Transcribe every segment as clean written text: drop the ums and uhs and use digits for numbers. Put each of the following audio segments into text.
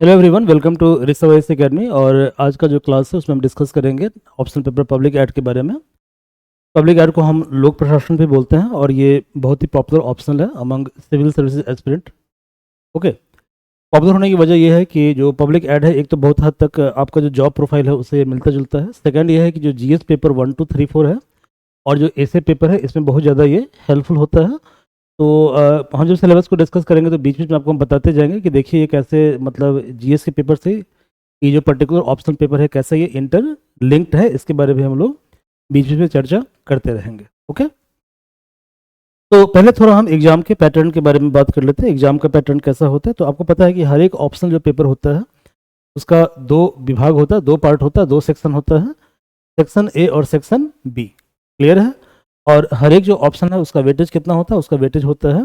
Hello everyone, welcome to रिसर्वाइस academy. और आज का जो क्लास है उसमें हम डिस्कस करेंगे ऑप्शन पेपर पब्लिक एड के बारे में। पब्लिक एड को हम लोक प्रशासन भी बोलते हैं और ये बहुत ही पॉपुलर ऑप्शन है among civil services aspirant. Okay, popular होने की वजह यह है कि जो पब्लिक एड है, एक तो बहुत हद तक आपका जो जॉब प्रोफाइल है उससे मिलता जुलता है। सेकंड ये है कि जो जीएस पेपर 1, 2, 3, 4 है और जो एसए पेपर है इसमें बहुत ज़्यादा ये हेल्पफुल होता है। तो हम जब सिलेबस को डिस्कस करेंगे तो बीच बीच में आपको हम बताते जाएंगे कि देखिए ये कैसे, मतलब जीएस के पेपर से ये जो पर्टिकुलर ऑप्शनल पेपर है कैसे ये इंटर लिंक्ड है, इसके बारे में हम लोग बीच बीच में चर्चा करते रहेंगे। ओके, तो पहले थोड़ा हम एग्जाम के पैटर्न के बारे में बात कर लेते हैं। एग्जाम का पैटर्न कैसा होता है, तो आपको पता है कि हर एक ऑप्शनल जो पेपर होता है उसका दो विभाग होता है, दो पार्ट होता है, दो सेक्शन होता है, सेक्शन ए और सेक्शन बी। क्लियर है? और हर एक जो ऑप्शन है उसका वेटेज कितना होता है, उसका वेटेज होता है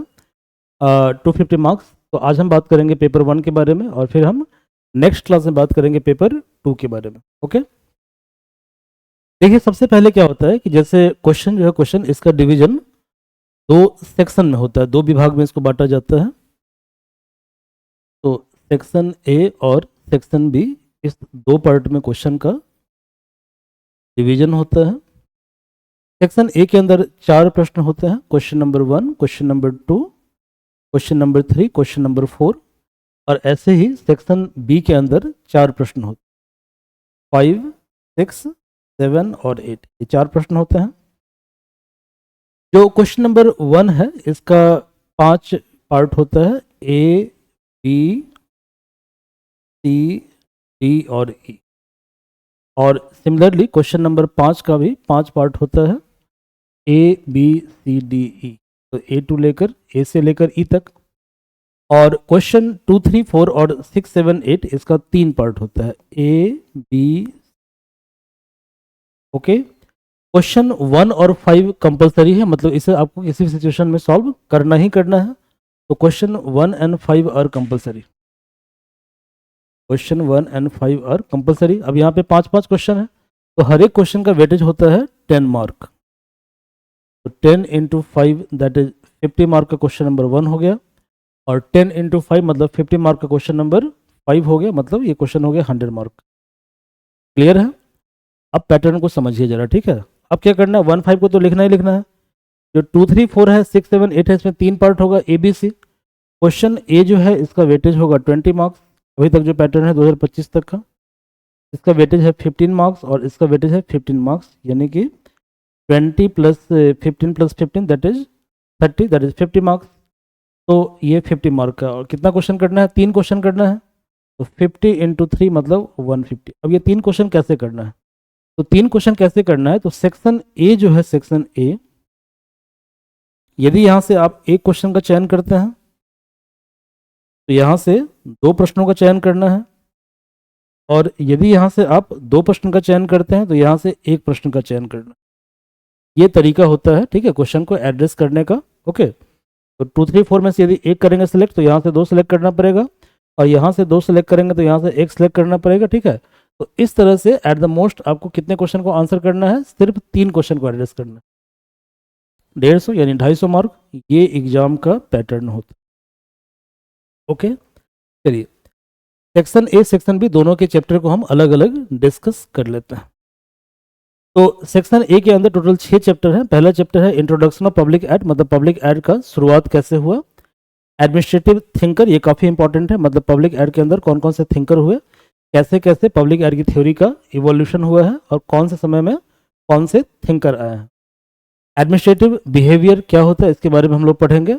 250 मार्क्स। तो आज हम बात करेंगे पेपर 1 के बारे में और फिर हम नेक्स्ट क्लास में बात करेंगे पेपर 2 के बारे में। ओके, देखिए सबसे पहले क्या होता है कि जैसे क्वेश्चन जो है, क्वेश्चन इसका डिवीजन दो सेक्शन में होता है, दो विभाग में इसको बांटा जाता है। तो सेक्शन ए और सेक्शन बी, इस दो पार्ट में क्वेश्चन का डिवीजन होता है। सेक्शन ए के अंदर 4 प्रश्न होते हैं, question number 1, question number 2, question number 3, question number 4। और ऐसे ही सेक्शन बी के अंदर 4 प्रश्न होते हैं, 5, 6, 7 और 8, ये 4 प्रश्न होते हैं। जो क्वेश्चन नंबर 1 है इसका 5 पार्ट होता है, ए, बी, सी, डी और ई। और सिमिलरली क्वेश्चन नंबर 5 का भी 5 पार्ट होता है, ए, बी, सी, डी, ई। तो ए टू लेकर, ए से लेकर ई तक। और क्वेश्चन 2, 3, 4 और 6, 7, 8 इसका 3 पार्ट होता है, ए, बी। ओके, क्वेश्चन 1 और 5 कंपलसरी है, मतलब इसे आपको किसी भी सिचुएशन में सॉल्व करना ही करना है। तो question 1 and 5 are compulsory, question 1 and 5 are compulsory. अब यहाँ पे 5-5 क्वेश्चन है, तो हर एक क्वेश्चन का वेटेज होता है 10 मार्क। तो 10 इंटू 5 दैट इज 50 मार्क का क्वेश्चन नंबर 1 हो गया, और 10 इंटू 5 मतलब 50 मार्क का क्वेश्चन नंबर 5 हो गया, मतलब ये क्वेश्चन हो गया 100 मार्क। क्लियर है? अब पैटर्न को समझिए जरा, ठीक है। अब क्या करना है, 1-5 को तो लिखना ही लिखना है। जो 2, 3, 4 है, 6, 7, 8 है, इसमें 3 पार्ट होगा, ए, बी, सी। क्वेश्चन ए जो है इसका वेटेज होगा 20 मार्क्स। अभी तक जो पैटर्न है 2025 तक का, इसका वेटेज है 15 मार्क्स और इसका वेटेज है 15 मार्क्स, यानी कि 20 plus 15 plus 15 that is 30, that is 50 marks. तो ये 50 मार्क का, और कितना क्वेश्चन करना है, 3 क्वेश्चन करना है। तो 50 इंटू 3 मतलब 150। अब ये 3 क्वेश्चन कैसे करना है, तो 3 क्वेश्चन कैसे करना है, तो सेक्शन ए जो है, सेक्शन ए, यदि यहाँ से आप एक क्वेश्चन का चयन करते हैं तो यहाँ से 2 प्रश्नों का चयन करना है, और यदि यहाँ से आप 2 प्रश्न का चयन करते हैं तो यहाँ से एक प्रश्न का चयन करना है। ये तरीका होता है, ठीक है, क्वेश्चन को एड्रेस करने का। ओके, तो 2, 3, 4 में से यदि एक करेंगे सिलेक्ट तो यहाँ से 2 सिलेक्ट करना पड़ेगा, और यहाँ से 2 सिलेक्ट करेंगे तो यहाँ से एक सिलेक्ट करना पड़ेगा, ठीक है। तो इस तरह से एट द मोस्ट आपको कितने क्वेश्चन को आंसर करना है, सिर्फ 3 क्वेश्चन को एड्रेस करना है। 150 यानी 250 मार्क, ये एग्जाम का पैटर्न होता है। ओके, चलिए सेक्शन ए, सेक्शन बी दोनों के चैप्टर को हम अलग अलग डिस्कस कर लेते हैं। तो सेक्शन ए के अंदर टोटल 6 चैप्टर हैं। पहला चैप्टर है इंट्रोडक्शन ऑफ पब्लिक एड, मतलब पब्लिक एड का शुरुआत कैसे हुआ। एडमिनिस्ट्रेटिव थिंकर, ये काफ़ी इंपॉर्टेंट है, मतलब पब्लिक एड के अंदर कौन कौन से थिंकर हुए, कैसे कैसे पब्लिक एड की थ्योरी का इवोल्यूशन हुआ है, और कौन से समय में कौन से थिंकर आए हैं। एडमिनिस्ट्रेटिव बिहेवियर क्या होता है, इसके बारे में हम लोग पढ़ेंगे।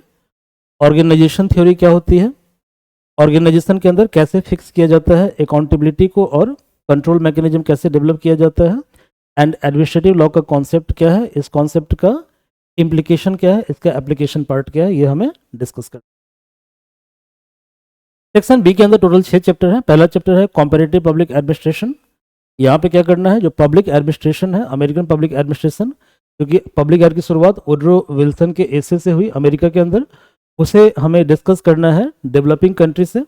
ऑर्गेनाइजेशन थ्योरी क्या होती है, ऑर्गेनाइजेशन के अंदर कैसे फिक्स किया जाता है अकाउंटेबिलिटी को, और कंट्रोल मैकेनिज्म कैसे डेवलप किया जाता है, एंड एडमिनिस्ट्रेटिव लॉ का कॉन्सेप्ट क्या है, इस कॉन्सेप्ट का इम्प्लीकेशन क्या है, इसका एप्लीकेशन पार्ट क्या है, ये हमें डिस्कस करना। सेक्शन बी के अंदर टोटल 6 चैप्टर हैं। पहला चैप्टर है कॉम्पैरेटिव पब्लिक एडमिनिस्ट्रेशन। यहाँ पे क्या करना है, जो पब्लिक एडमिनिस्ट्रेशन है, अमेरिकन पब्लिक एडमिनिस्ट्रेशन, क्योंकि पब्लिक एड की शुरुआत वुडरो विल्सन के एसे से हुई अमेरिका के अंदर, उसे हमें डिस्कस करना है डेवलपिंग कंट्री से।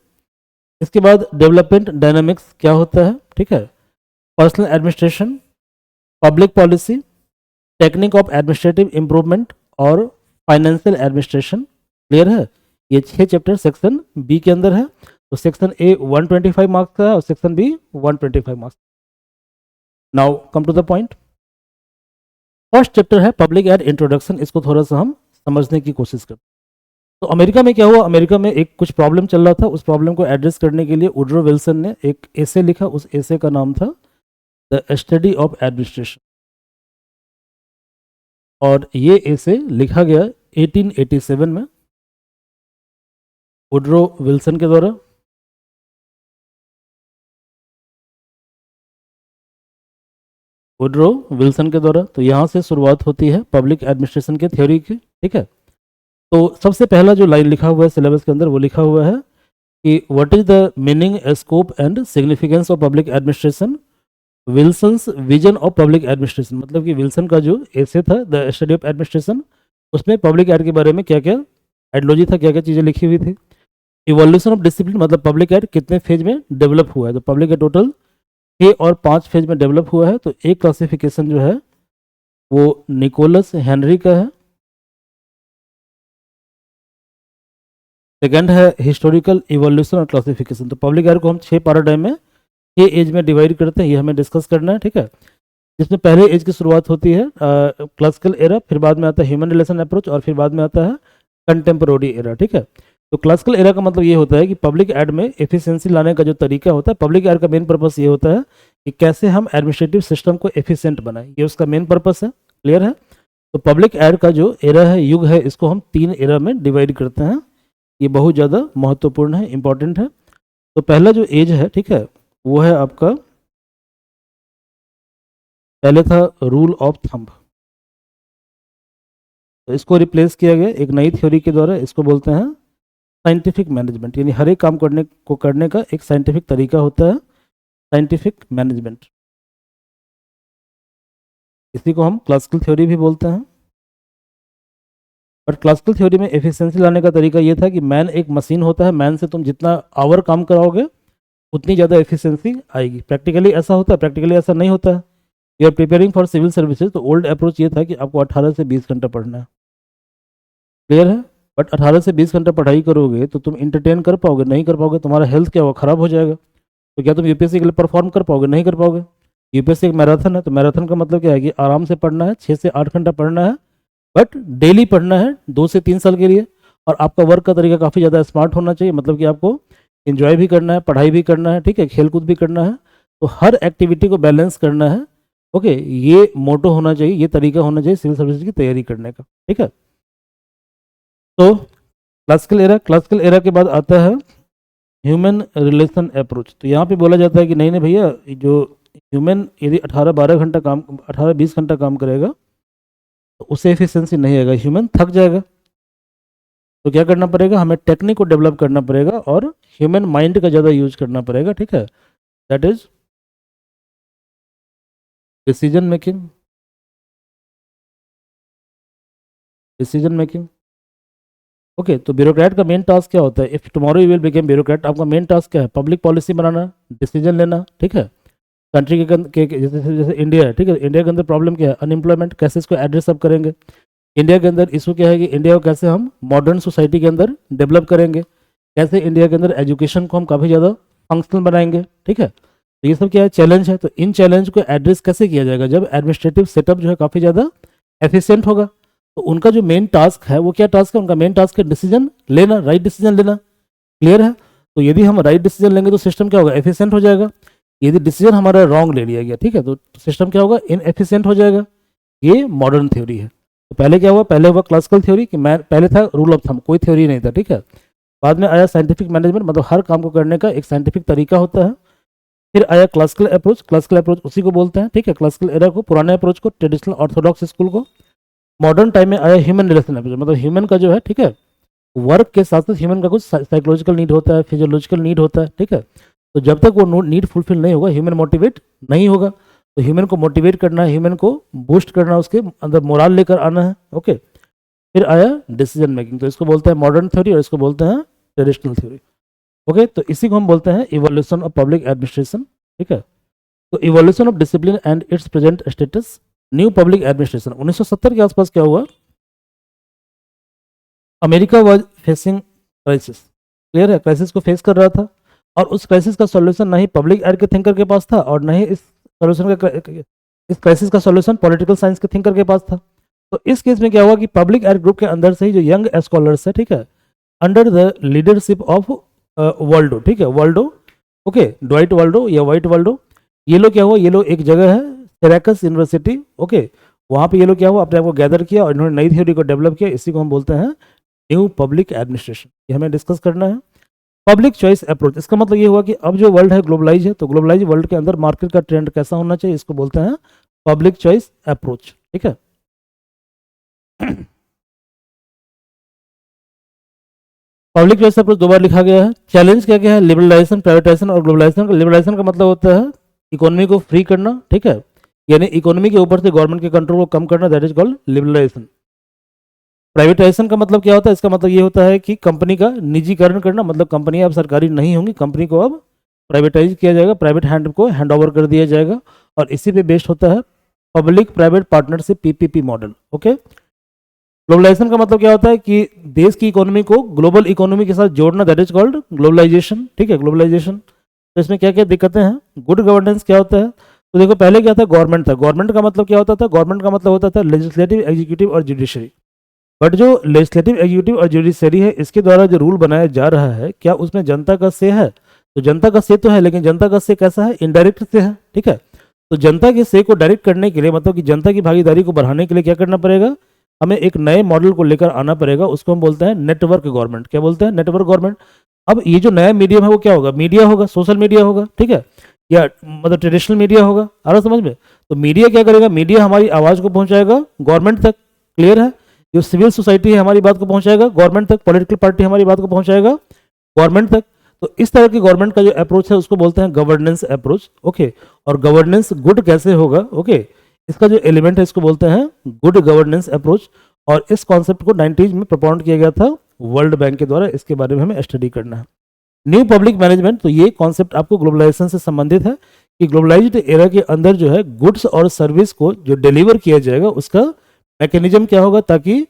इसके बाद डेवलपमेंट डायनामिक्स क्या होता है, ठीक है, personal administration, public policy, technique of administrative improvement और फाइनेंशियल एडमिनिस्ट्रेशन। क्लियर है? ये 6 चैप्टर सेक्शन बी के अंदर है। तो सेक्शन ए 125 मार्क्स का है और section B 125 marks. Now come to the point. First chapter है पब्लिक एड इंट्रोडक्शन, इसको थोड़ा सा हम समझने की कोशिश करते हैं। तो अमेरिका में क्या हुआ, अमेरिका में एक कुछ प्रॉब्लम चल रहा था, उस प्रॉब्लम को एड्रेस करने के लिए वुडरो विल्सन ने एक एसे लिखा, उस एसे का नाम था द स्टडी ऑफ एडमिनिस्ट्रेशन, और ये एसे लिखा गया 1887 में वुडरो विल्सन के द्वारा। वुडरो विल्सन के द्वारा। तो यहाँ से शुरुआत होती है पब्लिक एडमिनिस्ट्रेशन के थ्योरी की, ठीक है। तो सबसे पहला जो लाइन लिखा हुआ है सिलेबस के अंदर वो लिखा हुआ है कि what is the meaning, scope and significance of public administration, Wilson's vision of public administration. मतलब कि विल्सन का जो एसे था द स्टडी ऑफ एडमिनिस्ट्रेशन, उसमें पब्लिक एड के बारे में क्या क्या एडलॉजी था, क्या क्या चीज़ें लिखी हुई थी। इवोल्यूशन ऑफ डिसिप्लिन, मतलब पब्लिक एड कितने फेज में डेवलप हुआ है, तो पब्लिक एड टोटल 6 और 5 फेज में डेवलप हुआ है। तो एक क्लासिफिकेशन जो है वो निकोलस हेनरी का है। सेकंड है हिस्टोरिकल इवोल्यूशन और क्लासिफिकेशन। तो पब्लिक एड को हम 6 पैराडाइम में 6 एज में डिवाइड करते हैं, ये हमें डिस्कस करना है, ठीक है। जिसमें पहले एज की शुरुआत होती है क्लासिकल एरा, फिर बाद में आता है ह्यूमन रिलेशन अप्रोच, और फिर बाद में आता है कंटेम्पोररी एरा, ठीक है। तो क्लासिकल एरा का मतलब ये होता है कि पब्लिक एड में एफिशिएंसी लाने का जो तरीका होता है, पब्लिक एड का मेन पर्पस ये होता है कि कैसे हम एडमिनिस्ट्रेटिव सिस्टम को एफिशिएंट बनाएं, ये उसका मेन पर्पस है। क्लियर है। तो पब्लिक एड का जो एरा है, युग है, इसको हम 3 एरा में डिवाइड करते हैं। ये बहुत ज़्यादा महत्वपूर्ण है, इंपॉर्टेंट है। तो पहला जो एज है, ठीक है, वो है आपका, पहले था रूल ऑफ थंब, तो इसको रिप्लेस किया गया एक नई थ्योरी के द्वारा, इसको बोलते हैं साइंटिफिक मैनेजमेंट। यानी हर एक काम करने का एक साइंटिफिक तरीका होता है, साइंटिफिक मैनेजमेंट। इसी को हम क्लासिकल थ्योरी भी बोलते हैं। बट क्लासिकल थ्योरी में एफिशिएंसी लाने का तरीका ये था कि मैन एक मशीन होता है, मैन से तुम जितना आवर काम कराओगे उतनी ज़्यादा एफिशिएंसी आएगी। प्रैक्टिकली ऐसा होता है, प्रैक्टिकली ऐसा नहीं होता है। You are preparing for civil services, तो ओल्ड अप्रोच ये था कि आपको 18 से 20 घंटा पढ़ना है। क्लियर है। बट 18 से 20 घंटा पढ़ाई करोगे तो तुम इंटरटेन कर पाओगे, नहीं कर पाओगे, तुम्हारा हेल्थ क्या होगा, खराब हो जाएगा। तो क्या तुम यूपीएससी के लिए परफॉर्म कर पाओगे, नहीं कर पाओगे। यूपीएससी एक मैराथन है, तो मैराथन का मतलब क्या है कि आराम से पढ़ना है, 6 से 8 घंटा पढ़ना है, बट डेली पढ़ना है 2 से 3 साल के लिए। और आपका वर्क का तरीका काफ़ी ज़्यादा स्मार्ट होना चाहिए, मतलब कि आपको इन्जॉय भी करना है, पढ़ाई भी करना है, ठीक है, खेलकूद भी करना है। तो हर एक्टिविटी को बैलेंस करना है। ओके, ये मोटो होना चाहिए, ये तरीका होना चाहिए सिविल सर्विस की तैयारी करने का, ठीक है। तो क्लासिकल एरा के बाद आता है ह्यूमन रिलेशन अप्रोच। तो यहाँ पे बोला जाता है कि नहीं नहीं भैया, जो ह्यूमन यदि 18-20 घंटा काम करेगा तो उससे एफिशिएंसी नहीं आएगा, ह्यूमन थक जाएगा। तो क्या करना पड़ेगा, हमें टेक्निक को डेवलप करना पड़ेगा और ह्यूमन माइंड का ज़्यादा यूज करना पड़ेगा, ठीक है। That is decision making. Okay, तो ब्यूरोक्रेट का मेन टास्क क्या होता है, if tomorrow you will become bureaucrat, आपका मेन टास्क क्या है, पब्लिक पॉलिसी बनाना, डिसीजन लेना, ठीक है। कंट्री के जैसे इंडिया है, ठीक है, इंडिया के अंदर प्रॉब्लम क्या है, अनएम्प्लॉयमेंट, कैसे इसको एड्रेस अप करेंगे। इंडिया के अंदर इशू क्या है कि इंडिया को कैसे हम मॉडर्न सोसाइटी के अंदर डेवलप करेंगे, कैसे इंडिया के अंदर एजुकेशन को हम काफ़ी ज़्यादा फंक्शनल बनाएंगे, ठीक है। तो ये सब क्या है, चैलेंज है। तो इन चैलेंज को एड्रेस कैसे किया जाएगा, जब एडमिनिस्ट्रेटिव सेटअप जो है काफ़ी ज़्यादा एफिशिएंट होगा। तो उनका जो मेन टास्क है वो क्या टास्क है, उनका मेन टास्क है डिसीजन लेना, राइट डिसीजन लेना। क्लियर है। तो यदि हम राइट डिसीजन लेंगे तो सिस्टम क्या होगा, एफिशिएंट हो जाएगा। यदि डिसीजन हमारा रॉन्ग ले लिया गया, ठीक है, तो सिस्टम क्या होगा, इनएफिशिएंट हो जाएगा। ये मॉडर्न थ्योरी है। तो पहले क्या हुआ, पहले हुआ क्लासिकल थ्योरी कि मैं पहले था रूल ऑफ थंब, कोई थ्योरी नहीं था, ठीक है। बाद में आया साइंटिफिक मैनेजमेंट, मतलब हर काम को करने का एक साइंटिफिक तरीका होता है। फिर आया क्लासिकल अप्रोच उसी को बोलते हैं, ठीक है, क्लासिकल एरा को, पुराने अप्रोच को, ट्रेडिशनल ऑर्थोडॉक्स स्कूल को। मॉडर्न टाइम में आया ह्यूमन रिलेशन अप्रोच, मतलब ह्यूमन का जो है, ठीक है, वर्क के साथ साथ ह्यूमन का कुछ साइकोलॉजिकल नीड होता है, फिजियोलॉजिकल नीड होता है, ठीक है। तो जब तक वो नीड फुलफिल नहीं होगा, ह्यूमन मोटिवेट नहीं होगा। तो ह्यूमन को मोटिवेट करना है, ह्यूमन को बूस्ट करना, उसके अंदर मोरल लेकर आना है। ओके, फिर आया डिसीजन मेकिंग, तो इसको बोलते हैं मॉडर्न थ्योरी और इसको बोलते हैं ट्रेडिशनल थ्योरी। ओके, तो इसी को हम बोलते हैं इवोल्यूशन ऑफ पब्लिक एडमिनिस्ट्रेशन, ठीक है। तो evolution of discipline and it's present status, new public administration. 1970 के आसपास क्या हुआ, America was facing crisis. Clear है, क्राइसिस को फेस कर रहा था। और उस क्राइसिस का सॉल्यूशन ना ही पब्लिक एड के थिंकर के पास था और ना ही इस सॉल्यूशन का इस क्राइसिस का सॉल्यूशन पॉलिटिकल साइंस के थिंकर के पास था। तो इस केस में क्या हुआ कि पब्लिक एड ग्रुप के अंदर से ही जो यंग स्कॉलर्स है, ठीक है, अंडर द लीडरशिप ऑफ वर्ल्डो, ठीक है, वर्ल्डो, ओके, ड्वाइट वर्ल्डो या वाइट वर्ल्डो, ये लोग क्या हुआ, ये लोग एक जगह है सिरैकस यूनिवर्सिटी, ओके, वहाँ पे ये लोग क्या हुआ, अपने आप को गैदर किया और इन्होंने नई थ्योरी को डेवलप किया। इसी को हम बोलते हैं न्यू पब्लिक एडमिनिस्ट्रेशन। ये हमें डिस्कस करना है। पब्लिक चॉइस अप्रोच, इसका मतलब ये हुआ कि अब जो वर्ल्ड है ग्लोबलाइज है, तो ग्लोबलाइज वर्ल्ड के अंदर मार्केट का ट्रेंड कैसा होना चाहिए, इसको बोलते हैं पब्लिक चॉइस अप्रोच, ठीक है। पब्लिक चॉइस अप्रोच दो बार लिखा गया है। चैलेंज क्या क्या है, लिबरलाइजेशन, प्राइवेटाइजेशन और ग्लोबलाइजेशन। लिबरलाइजेशन का मतलब होता है इकोनॉमी को फ्री करना, ठीक है, यानी इकोनॉमी के ऊपर से गवर्नमेंट के कंट्रोल को कम करना, that is called liberalisation. Privatisation का मतलब क्या होता है, इसका मतलब ये होता है कि कंपनी का निजीकरण करना, मतलब कंपनी अब सरकारी नहीं होंगी, कंपनी को अब प्राइवेटाइज किया जाएगा, प्राइवेट हैंड को हैंड ओवर कर दिया जाएगा, और इसी पे बेस्ड होता है public private partnership, PPP model, okay. Globalisation का मतलब क्या होता है कि देश की इकोनॉमी को ग्लोबल इकोनॉमी के साथ जोड़ना, दैट इज कॉल्ड ग्लोबलाइजेशन, ठीक है, ग्लोबलाइजेशन। तो इसमें क्या क्या दिक्कतें हैं। गुड गवर्नेंस क्या होता है, तो देखो पहले क्या था, गवर्नमेंट था। गवर्नमेंट का मतलब क्या होता था, गवर्नमेंट का मतलब होता था लेजिस्लेटिव, एग्जीक्यूटिव और जुडिशरी। बट जो लेजिस्लेटिव, एग्जीक्यूटिव और जुडिशरी है, इसके द्वारा जो रूल बनाया जा रहा है, क्या उसमें जनता का से है, तो जनता का से तो है, लेकिन जनता का से कैसा है, इनडायरेक्ट से है, ठीक है। तो जनता के से को डायरेक्ट करने के लिए, मतलब कि जनता की भागीदारी को बढ़ाने के लिए क्या करना पड़ेगा, हमें एक नए मॉडल को लेकर आना पड़ेगा। उसको हम बोलते हैं नेटवर्क गवर्नमेंट। क्या बोलते हैं, नेटवर्क गवर्नमेंट। अब ये जो नया मीडियम है वो क्या होगा, मीडिया होगा, सोशल मीडिया होगा, ठीक है, या मतलब ट्रेडिशनल मीडिया होगा, आ रहा समझ में। तो मीडिया क्या करेगा, मीडिया हमारी आवाज़ को पहुंचाएगा गवर्नमेंट तक, क्लियर है। जो सिविल सोसाइटी है हमारी बात को पहुंचाएगा गवर्नमेंट तक, पॉलिटिकल पार्टी हमारी बात को पहुंचाएगा गवर्नमेंट तक। तो इस तरह की गवर्नमेंट का जो अप्रोच है उसको बोलते हैं गवर्नेंस अप्रोच, ओके। और गवर्नेंस गुड कैसे होगा, ओके, इसका जो एलिमेंट है इसको बोलते हैं गुड गवर्नेंस अप्रोच। और इस कॉन्सेप्ट को 90s में प्रपोनेंट किया गया था वर्ल्ड बैंक के द्वारा। इसके बारे में हमें स्टडी करना है। न्यू पब्लिक मैनेजमेंट, तो ये कॉन्सेप्ट आपको ग्लोबलाइजेशन से संबंधित है कि ग्लोबलाइज्ड एरा के अंदर जो है गुड्स और सर्विस को जो डिलीवर किया जाएगा उसका मैकेनिज्म क्या होगा, ताकि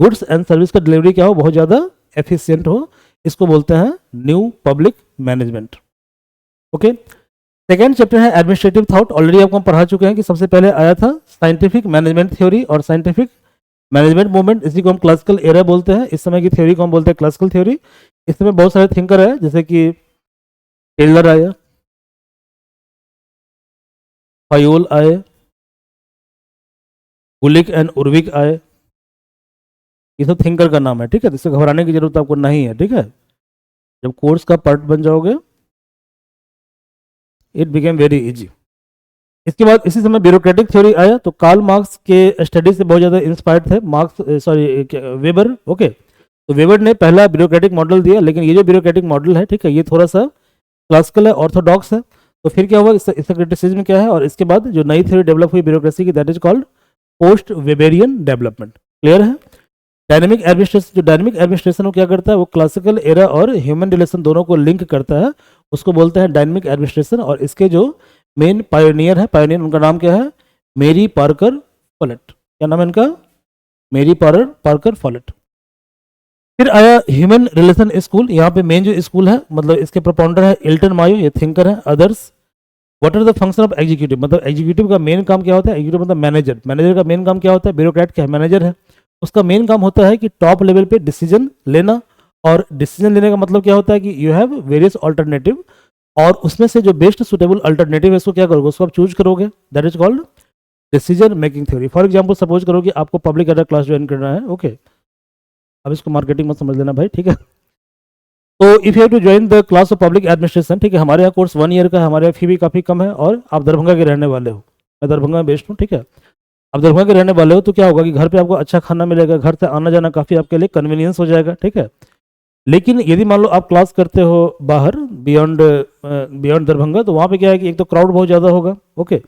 गुड्स एंड सर्विस का डिलीवरी क्या हो, बहुत ज़्यादा एफिशिएंट हो। इसको बोलते हैं new public management, okay. Second chapter है एडमिनिस्ट्रेटिव थॉट। ऑलरेडी आपको हम पढ़ा चुके हैं कि सबसे पहले आया था साइंटिफिक मैनेजमेंट थ्योरी और साइंटिफिक मैनेजमेंट मूवमेंट, इसी को हम क्लासिकल एरा बोलते हैं। इस समय की थ्योरी को हम बोलते हैं क्लासिकल थ्योरी। इस समय बहुत सारे थिंकर है, जैसे कि टेलर आया, फायोल आए, गुलिक एंड उर्विक आए, ये सब थिंकर का नाम है, ठीक है। इससे घबराने की जरूरत आपको नहीं है, ठीक है। जब कोर्स का पार्ट बन जाओगे इट बिकेम वेरी इजी। इसके बाद इसी समय ब्यूरोक्रेटिक थ्योरी आया, तो कार्ल मार्क्स के स्टडी से बहुत ज़्यादा इंस्पायर्ड थे मार्क्स, वेबर, ओके। तो वेबर ने पहला ब्यूरोक्रेटिक मॉडल दिया, लेकिन ये जो ब्यूरोक्रेटिक मॉडल है, ठीक है, ये थोड़ा सा क्लासिकल है, ऑर्थोडॉक्स है। तो फिर क्या हुआ, इसका क्रिटिसिज्म क्या है, और इसके बाद जो नई थ्योरी डेवलप हुई ब्यूरोक्रेसी की, that is called post Weberian development, clear है। डायनेमिक एडमिनिस्ट्रेशन, जो डायनेमिक एडमिनिस्ट्रेशन वो क्या करता है, वो क्लासिकल एरा और ह्यूमन रिलेशन दोनों को लिंक करता है, उसको बोलते हैं डायनेमिक एडमिनिस्ट्रेशन। और इसके जो मेन पायोनियर है, पायोनियर उनका नाम क्या है, मेरी पार्कर फॉलेट। क्या नाम है इनका, मेरी पार्कर फॉलेट। फिर आया ह्यूमन रिलेशन स्कूल। यहाँ पे मेन जो स्कूल है, मतलब इसके प्रोपाउंडर है इल्टन मायो, ये थिंकर है। Others, what are the function of executive, मतलब एग्जीक्यूटिव का मेन काम क्या होता है, एग्जीक्यूटिव मतलब मैनेजर, मैनेजर का मेन काम क्या होता है, ब्यूरोक्रेट क्या है, मैनेजर है, उसका मेन काम होता है कि टॉप लेवल पे डिसीजन लेना। और डिसीजन लेने का मतलब क्या होता है कि यू हैव वेरियस ऑल्टरनेटिव, और उसमें से जो बेस्ट सुटेबल अल्टरनेटिव है उसको क्या करोगे, उसको आप चूज करोगे, that is called decision making theory. For example suppose करो कि आपको पब्लिक एडर क्लास ज्वाइन करना है, ओके। अब इसको मार्केटिंग मत समझ लेना भाई, ठीक है। तो if you have to join the class of public administration, ठीक है, हमारे यहाँ कोर्स 1 ईयर का है, हमारे यहाँ फी भी काफ़ी कम है, और आप दरभंगा के रहने वाले हो, मैं दरभंगा में बेस्ड हूँ, ठीक है। आप दरभंगा के रहने वाले हो तो क्या होगा कि घर पे आपको अच्छा खाना मिलेगा, घर से आना जाना काफ़ी आपके लिए कन्वीनियंस हो जाएगा, ठीक है। लेकिन यदि मान लो आप क्लास करते हो बाहर बियॉन्ड दरभंगा, तो वहाँ पे क्या है कि एक तो क्राउड बहुत ज़्यादा होगा, ओके।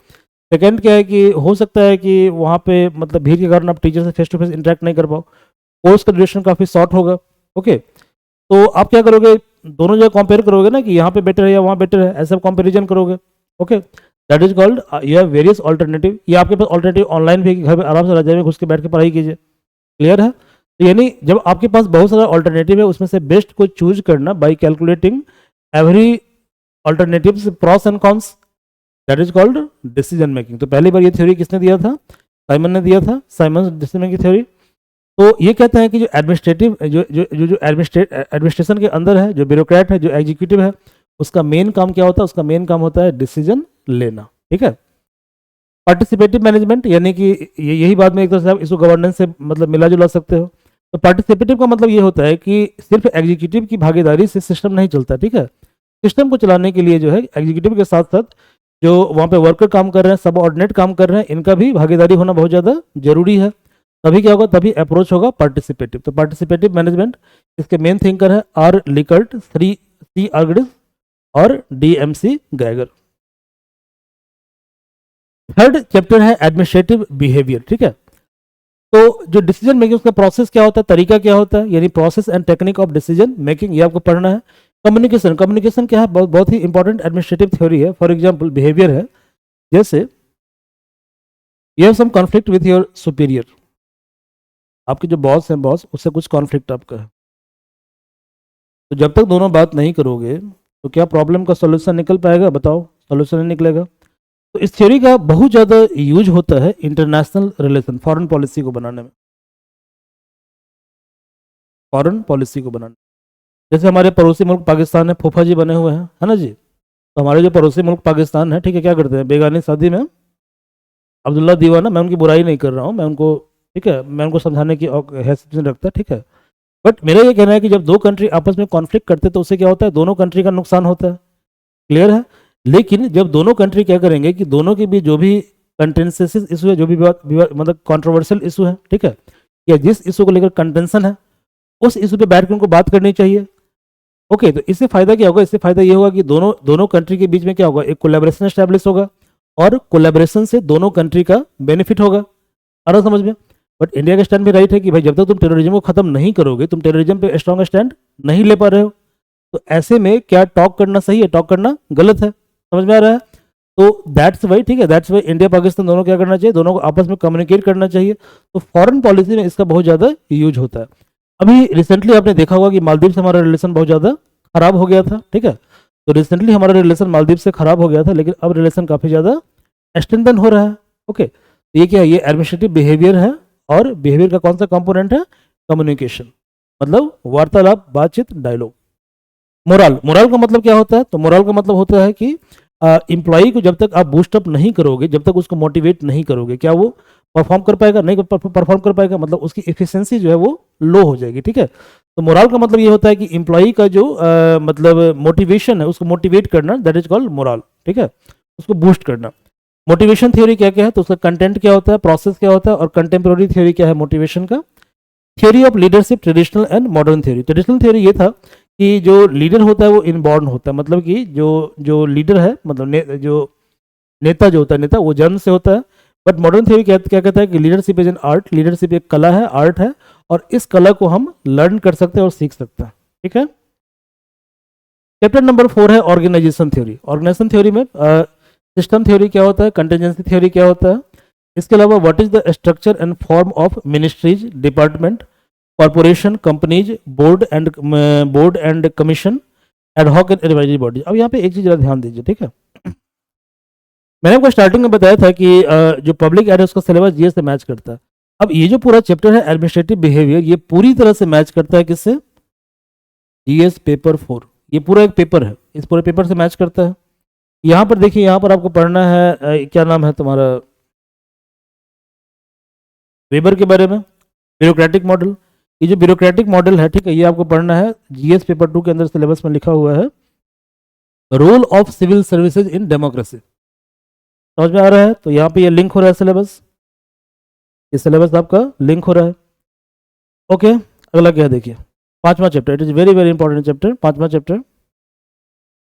सेकेंड क्या है कि हो सकता है कि वहाँ पे मतलब भीड़ के कारण आप टीचर से फेस टू फेस इंटरेक्ट नहीं कर पाओ, कोर्स का ड्यूरेशन काफ़ी शॉर्ट होगा, ओके। तो आप क्या करोगे, दोनों जगह कंपेयर करोगे ना कि यहाँ पे बेटर है या वहाँ बेटर है, ऐसा कंपेरिजन करोगे, okay. That is called you have various alternative. या आपके पास ऑल्टरनेटिव ऑनलाइन भी है कि घर पे आराम से रजाई में घुस के बैठ के पढ़ाई कीजिए, क्लियर है। तो यानी जब आपके पास बहुत सारा ऑल्टरनेटिव है, उसमें से बेस्ट को चूज करना by calculating every alternatives, pros and cons, that is called decision making. तो पहली बार ये थ्योरी किसने दिया था? साइमन ने दिया था, साइमन डिसीजन मेकिंग थ्योरी। तो ये कहते हैं कि जो एडमिनिस्ट्रेटिव जो एडमिनिस्ट्रेशन के अंदर है, जो ब्यूरोक्रेट है, जो एग्जीक्यूटिव है, उसका मेन काम क्या होता है? उसका मेन काम होता है डिसीजन लेना, ठीक है। पार्टिसिपेटिव मैनेजमेंट, यानी कि यही बात में एक तरह से आप इसको गवर्नेंस से मतलब मिला जुला सकते हो। तो पार्टिसिपेटिव का मतलब ये होता है कि सिर्फ एग्जीक्यूटिव की भागीदारी से सिस्टम नहीं चलता, ठीक है। सिस्टम को चलाने के लिए जो है एग्जीक्यूटिव के साथ साथ जो वहाँ पे वर्कर काम कर रहे हैं, सब ऑर्डिनेट काम कर रहे हैं, इनका भी भागीदारी होना बहुत ज़्यादा जरूरी है। तभी क्या होगा? तभी अप्रोच होगा पार्टिसिपेटिव। तो पार्टिसिपेटिव मैनेजमेंट, इसके मेन थिंकर है आर लिकर्ट, सी आर्गडिस और DMC ग्रेगर। थर्ड चैप्टर है एडमिनिस्ट्रेटिव बिहेवियर, ठीक है। तो जो डिसीजन मेकिंग उसका प्रोसेस क्या होता है, तरीका क्या होता है, यानी process and technique of decision making, ये आपको पढ़ना है। कम्युनिकेशन, कम्युनिकेशन क्या है? बहुत ही इंपॉर्टेंट एडमिनिस्ट्रेटिव थ्योरी है। फॉर एग्जांपल बिहेवियर है, जैसे you have some conflict with your superior, आपके जो बॉस हैं, बॉस, उससे कुछ कॉन्फ्लिक्ट आपका है। तो जब तक दोनों बात नहीं करोगे तो क्या प्रॉब्लम का सॉल्यूशन निकल पाएगा? बताओ, सॉल्यूशन नहीं निकलेगा। तो इस थ्योरी का बहुत ज़्यादा यूज होता है इंटरनेशनल रिलेशन, फॉरेन पॉलिसी को बनाने में, फॉरेन पॉलिसी को बनाने। जैसे हमारे पड़ोसी मुल्क पाकिस्तान है, फूफा जी बने हुए हैं, है ना जी। तो हमारे जो पड़ोसी मुल्क पाकिस्तान है, ठीक है, क्या करते हैं? बेगानी शादी में अब्दुल्ला दीवाना, मैं उनकी बुराई नहीं कर रहा हूँ, मैं उनको, ठीक है, मैं उनको समझाने की हैसियत नहीं रखता, ठीक है। बट मेरा ये कहना है कि जब दो कंट्री आपस में कॉन्फ्लिक्ट करते हैं तो उससे क्या होता है? दोनों कंट्री का नुकसान होता है, क्लियर है। लेकिन जब दोनों कंट्री क्या करेंगे कि दोनों के बीच जो भी कंटेंसेस इशू है, जो भी मतलब कंट्रोवर्शियल इशू है, ठीक है, या जिस इशू को लेकर कंटेंशन है, उस इशू पे बैठ कर उनको बात करनी चाहिए। ओके, तो इससे फायदा क्या होगा? इससे फायदा ये होगा कि दोनों कंट्री के बीच में क्या होगा? एक कोलैबोरेशन एस्टैब्लिश होगा और कोलैबोरेशन से दोनों कंट्री का बेनिफिट होगा। आ रहा समझ में? बट इंडिया का स्टैंड भी राइट है कि भाई जब तक तुम टेररिज्म को खत्म नहीं करोगे, तुम टेररिज्म पे स्ट्रॉन्ग स्टैंड नहीं ले पा रहे हो, तो ऐसे में क्या टॉक करना सही है? टॉक करना गलत है। समझ में आ रहा है? तो दैट्स वाई, ठीक है, दैट्स वाई इंडिया पाकिस्तान दोनों क्या करना चाहिए? दोनों को आपस में कम्युनिकेट करना चाहिए। तो फॉरेन पॉलिसी में इसका बहुत ज़्यादा यूज होता है। अभी रिसेंटली आपने देखा होगा कि मालदीव से हमारा रिलेशन बहुत ज़्यादा खराब हो गया था, ठीक है। तो रिसेंटली हमारा रिलेशन मालदीव से खराब हो गया था, लेकिन अब रिलेशन काफ़ी ज़्यादा स्ट्रेंथन हो रहा है। ओके, ये क्या है? ये एडमिनिस्ट्रेटिव बिहेवियर है। और बिहेवियर का कौन सा कंपोनेंट है? कम्युनिकेशन, मतलब वार्तालाप, बातचीत, डायलॉग। मोरल, मोरल का मतलब क्या होता है? तो मोरल का मतलब होता है कि एम्प्लॉई को जब तक आप बूस्टअप नहीं करोगे, जब तक उसको मोटिवेट नहीं करोगे, क्या वो परफॉर्म कर पाएगा? नहीं परफॉर्म कर पाएगा, मतलब उसकी एफिशिएंसी जो है वो लो हो जाएगी, ठीक है। तो मोरल का मतलब ये होता है कि एम्प्लॉई का जो मतलब मोटिवेशन है, उसको मोटिवेट करना, दैट इज कॉल्ड मोरल, ठीक है, उसको बूस्ट करना। मोटिवेशन थ्योरी क्या क्या है? तो उसका कंटेंट क्या होता है, प्रोसेस क्या होता है, और कंटेम्प्रेरी थ्योरी क्या है मोटिवेशन का? Theory of leadership, traditional and modern theory. Traditional theory ये था कि जो लीडर होता है वो इनबॉर्न होता है, मतलब कि जो लीडर है, मतलब जो नेता जो होता है, नेता वो जन्म से होता है। बट मॉडर्न थ्योरी क्या कहता है कि leadership is an art, leadership एक कला है, आर्ट है, और इस कला को हम लर्न कर सकते हैं और सीख सकते हैं, ठीक है। चैप्टर नंबर 4 है ऑर्गेनाइजेशन थ्योरी। ऑर्गेनाइजेशन थ्योरी में सिस्टम थ्योरी क्या होता है, कंटिजेंसी थ्योरी क्या होता है, इसके अलावा what is the structure and form of ministries, department, corporation, companies, board and commission, ad hoc and advisory body. अब यहाँ पे एक चीज जरा ध्यान दीजिए, ठीक है। मैंने आपको स्टार्टिंग में बताया था कि जो पब्लिक एड है उसका सिलेबस जीएस से मैच करता है। अब ये जो पूरा चैप्टर है एडमिनिस्ट्रेटिव बिहेवियर, ये पूरी तरह से मैच करता है किससे? GS paper 4। ये पूरा एक पेपर है, इस पूरे पेपर से मैच करता है। यहाँ पर देखिए, यहाँ पर आपको पढ़ना है क्या नाम है तुम्हारा, वेबर के बारे में, ब्यूरोक्रेटिक मॉडल। ये जो ब्यूरोक्रेटिक मॉडल है, ठीक है, ये आपको पढ़ना है। जीएस पेपर 2 के अंदर सिलेबस में लिखा हुआ है role of civil services in democracy. समझ में आ रहा है? तो यहाँ पे ये लिंक हो रहा है सिलेबस, ये सिलेबस आपका लिंक हो रहा है। ओके, अगला क्या है देखिए, 5वां chapter. It is very very important chapter, 5वां चैप्टर,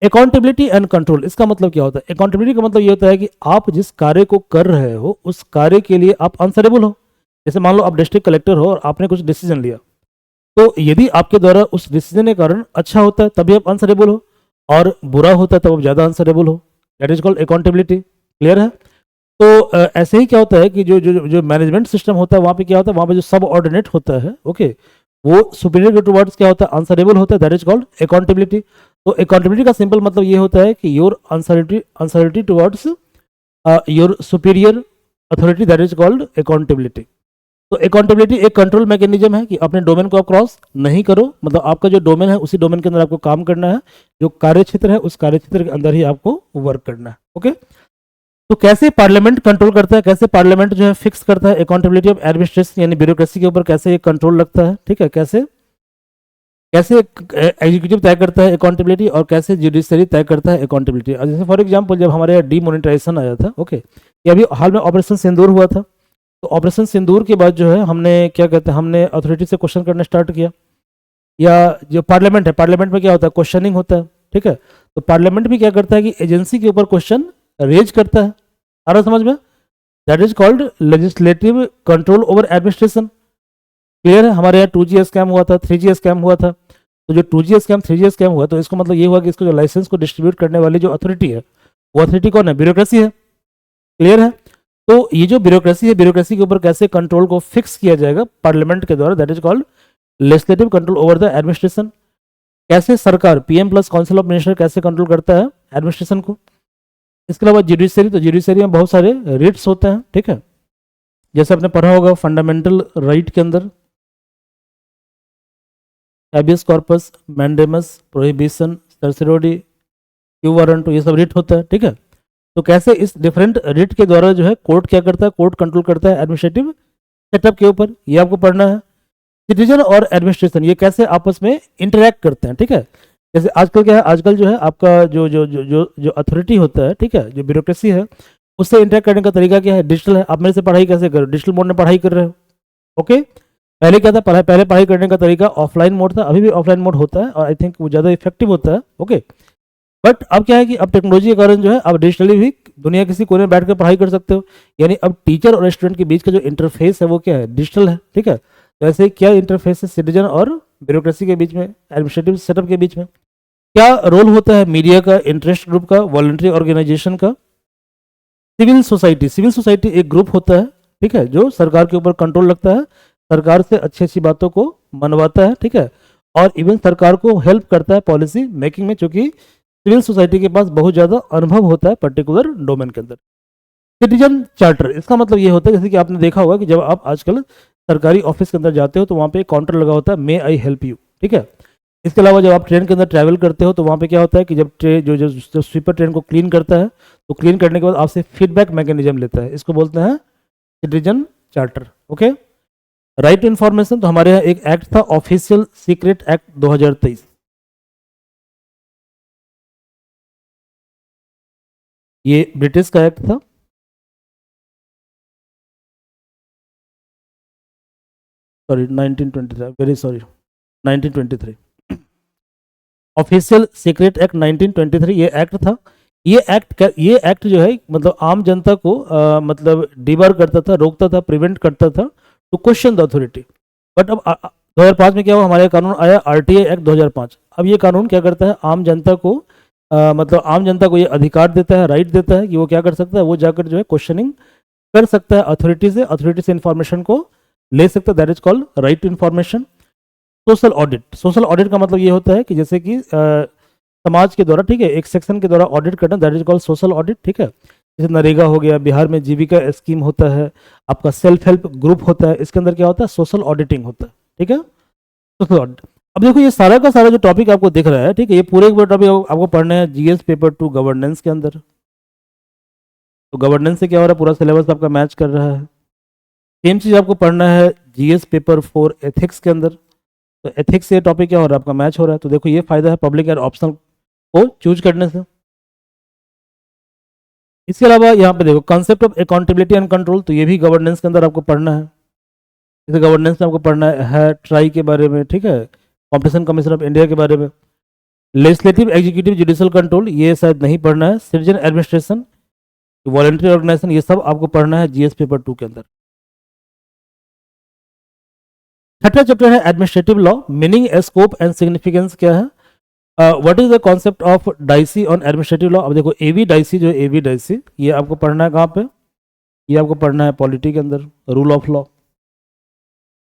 अकाउंटेबिलिटी एंड कंट्रोल। इसका मतलब क्या होता है? अकाउंटेबिलिटी का मतलब ये होता है कि आप जिस कार्य को कर रहे हो उस कार्य के लिए आप आंसरेबल हो। जैसे मान लो आप डिस्ट्रिक्ट कलेक्टर हो और आपने कुछ डिसीजन लिया, तो यदि आपके द्वारा उस डिसीजन के कारण अच्छा होता है तभी आप आंसरेबल हो, और बुरा होता है तब आप ज़्यादा आंसरेबल हो। That is called accountability. Clear है? तो ऐसे ही क्या होता है कि जो मैनेजमेंट सिस्टम होता है वहाँ पे क्या होता है, वहाँ पे जो सब ऑर्डिनेट होता है, ओके, वो सुपीरियर टुवर्ड्स क्या होता है? आंसरेबल होता है। That is called accountability. तो अकाउंटेबिलिटी का सिंपल मतलब ये होता है कि your answerity towards your superior authority, that is called accountability. तो अकाउंटेबिलिटी एक कंट्रोल मैकेनिज्म है कि अपने डोमेन को आप क्रॉस नहीं करो, मतलब आपका जो डोमेन है उसी डोमेन के अंदर आपको काम करना है, जो कार्य क्षेत्र है उस कार्य क्षेत्र के अंदर ही आपको वर्क करना है। ओके, तो कैसे पार्लियामेंट कंट्रोल करता है, कैसे पार्लियामेंट जो है फिक्स करता है अकाउंटेबिलिटी ऑफ एडमिनिस्ट्रेशन यानी ब्यूरोक्रेसी के ऊपर कैसे ये कंट्रोल लगता है, ठीक है, कैसे कैसे एग्जीक्यूटिव तय करता है अकाउंटेबिलिटी और कैसे जुडिशरी तय करता है अकाउंटेबिलिटी। जैसे फॉर एग्जांपल जब हमारे यहाँ डीमोनेटाइजेशन आया था, ओके, ये अभी हाल में ऑपरेशन सिंदूर हुआ था, तो ऑपरेशन सिंदूर के बाद जो है हमने क्या कहते हैं, हमने अथॉरिटी से क्वेश्चन करना स्टार्ट किया, या जो पार्लियामेंट है, पार्लियामेंट में क्या होता है, क्वेश्चनिंग होता है, ठीक है, तो पार्लियामेंट भी क्या करता है कि एजेंसी के ऊपर क्वेश्चन रेज करता है। आ रहा समझ में? That is called legislative control over administration. Clear है? हमारे यहाँ 2G स्कैम हुआ था, 3G स्कैम हुआ था, तो जो 2G स्कैम 3G स्कैम हुआ तो इसका मतलब ये हुआ कि इसको जो लाइसेंस को डिस्ट्रीब्यूट करने वाली जो अथॉरिटी है वो अथॉरिटी कौन है? ब्यूरोक्रेसी है। क्लियर है? तो ये जो ब्यूरोक्रेसी है, ब्यूरोक्रेसी के ऊपर कैसे कंट्रोल को फिक्स किया जाएगा पार्लियामेंट के द्वारा, that is called legislative control over the administration. कैसे सरकार PM plus council of minister कैसे कंट्रोल करता है एडमिनिस्ट्रेशन को। इसके अलावा जुडिशरी, तो जुडिशरी में बहुत सारे रिट्स होते हैं, ठीक है, जैसे आपने पढ़ा होगा फंडामेंटल राइट के अंदर habeas corpus, mandamus, prohibition, certiorari, quo warranto, ये सब रिट होता है, ठीक है। तो कैसे इस डिफरेंट रिट के द्वारा जो है कोर्ट क्या करता है, कोर्ट कंट्रोल करता है एडमिनिस्ट्रेटिव सेटअप के ऊपर, ये आपको पढ़ना है। सिटीजन और एडमिनिस्ट्रेशन ये कैसे आपस में इंटरेक्ट करते हैं, ठीक है। जैसे आजकल क्या है, आजकल जो है आपका जो जो जो जो जो अथॉरिटी होता है, ठीक है, जो ब्यूरोक्रेसी है उससे इंटरेक्ट करने का तरीका क्या है, डिजिटल है। आप मेरे से पढ़ाई कैसे करो, डिजिटल मोड में पढ़ाई कर रहे हो, ओके। पहले क्या था, पहले पढ़ाई करने का तरीका ऑफलाइन मोड था, अभी भी ऑफलाइन मोड होता है और आई थिंक वो ज़्यादा इफेक्टिव होता है, ओके। बट अब क्या है कि अब टेक्नोलॉजी के कारण जो है अब डिजिटली भी दुनिया किसी कोने में बैठ कर पढ़ाई कर सकते हो, यानी अब टीचर और स्टूडेंट के बीच का जो इंटरफेस है वो क्या है, डिजिटल है, ठीक है। तो ऐसे क्या इंटरफेस है सिटीजन और ब्यूरोक्रेसी के बीच में, एडमिनिस्ट्रेटिव सेटअप के बीच में। क्या रोल होता है मीडिया का, इंटरेस्ट ग्रुप का, वॉलंटरी ऑर्गेनाइजेशन का, सिविल सोसाइटी। सिविल सोसाइटी एक ग्रुप होता है, ठीक है, जो सरकार के ऊपर कंट्रोल रखता है, सरकार से अच्छी अच्छी बातों को मनवाता है, ठीक है, और इवन सरकार को हेल्प करता है पॉलिसी मेकिंग में, क्योंकि सिविल सोसाइटी के पास बहुत ज़्यादा अनुभव होता है पर्टिकुलर डोमेन के अंदर। सिटीजन चार्टर, इसका मतलब ये होता है जैसे कि आपने देखा होगा कि जब आप आजकल सरकारी ऑफिस के अंदर जाते हो तो वहाँ पे एक काउंटर लगा होता है, मे आई हेल्प यू, ठीक है। इसके अलावा जब आप ट्रेन के अंदर ट्रैवल करते हो तो वहाँ पे क्या होता है कि जब ट्रेन जो स्वीपर ट्रेन को क्लीन करता है तो क्लीन करने के बाद आपसे फीडबैक मैकेनिज्म लेता है, इसको बोलते हैं citizen charter, okay. Right to information, तो हमारे यहाँ एक एक्ट था ऑफिशियल सीक्रेट एक्ट 2023, ये ब्रिटिश का एक्ट था, sorry 1923, very sorry 1923, official secret act 1923 ये एक्ट था। ये एक्ट जो है मतलब आम जनता को मतलब डिबार करता था, रोकता था, प्रिवेंट करता था to question the authority. But अब 2005 में क्या हुआ, हमारे कानून आया RTI एक्ट 2005। अब ये कानून क्या करता है, आम जनता को मतलब आम जनता को ये अधिकार देता है, राइट देता है कि वो क्या कर सकता है, वो जाकर जो है क्वेश्चनिंग कर सकता है अथॉरिटी से इंफॉर्मेशन को ले सकता है, that is called right to information. Social audit, social audit का मतलब ये होता है कि जैसे कि समाज के द्वारा, ठीक है, एक सेक्शन के द्वारा ऑडिट करना, that is called social audit, ठीक है। जैसे नरेगा हो गया, बिहार में जीविका स्कीम होता है, आपका सेल्फ हेल्प ग्रुप होता है, इसके अंदर क्या होता है, सोशल ऑडिटिंग होता है, ठीक है, सोशल ऑडिट। अब देखो ये सारा का सारा जो टॉपिक आपको दिख रहा है, ठीक है, ये पूरे टॉपिक आपको पढ़ना है GS पेपर 2 गवर्नेंस के अंदर। तो गवर्नेंस से क्या हो रहा है, पूरा सिलेबस आपका मैच कर रहा है। सेम चीज़ आपको पढ़ना है GS पेपर 4 एथिक्स के अंदर। तो एथिक्स से टॉपिक क्या हो रहा है, आपका मैच हो रहा है। तो देखो ये फायदा है पब्लिक एड ऑप्शनल को चूज करने से। इसके अलावा यहाँ पे देखो concept of accountability and control, तो ये भी गवर्नेंस के अंदर आपको पढ़ना है। जैसे गवर्नेंस में आपको पढ़ना है ट्राई के बारे में, ठीक है, कॉम्पिटिशन कमीशन ऑफ इंडिया के बारे में, लेजिस्लेटिव एग्जीक्यूटिव जुडिशियल कंट्रोल ये शायद नहीं पढ़ना है, सिटीजन एडमिनिस्ट्रेशन, वॉलंटरी ऑर्गेनाइजेशन, ये सब आपको पढ़ना है GS पेपर 2 के अंदर। छठा चैप्टर है administrative law, meaning, scope and significance क्या है, what is the concept of dicey on administrative law. अब देखो एवी डाइसी जो एवी डाइसी ये आपको पढ़ना है कहाँ पे, ये आपको पढ़ना है पॉलिटी के अंदर, rule of law,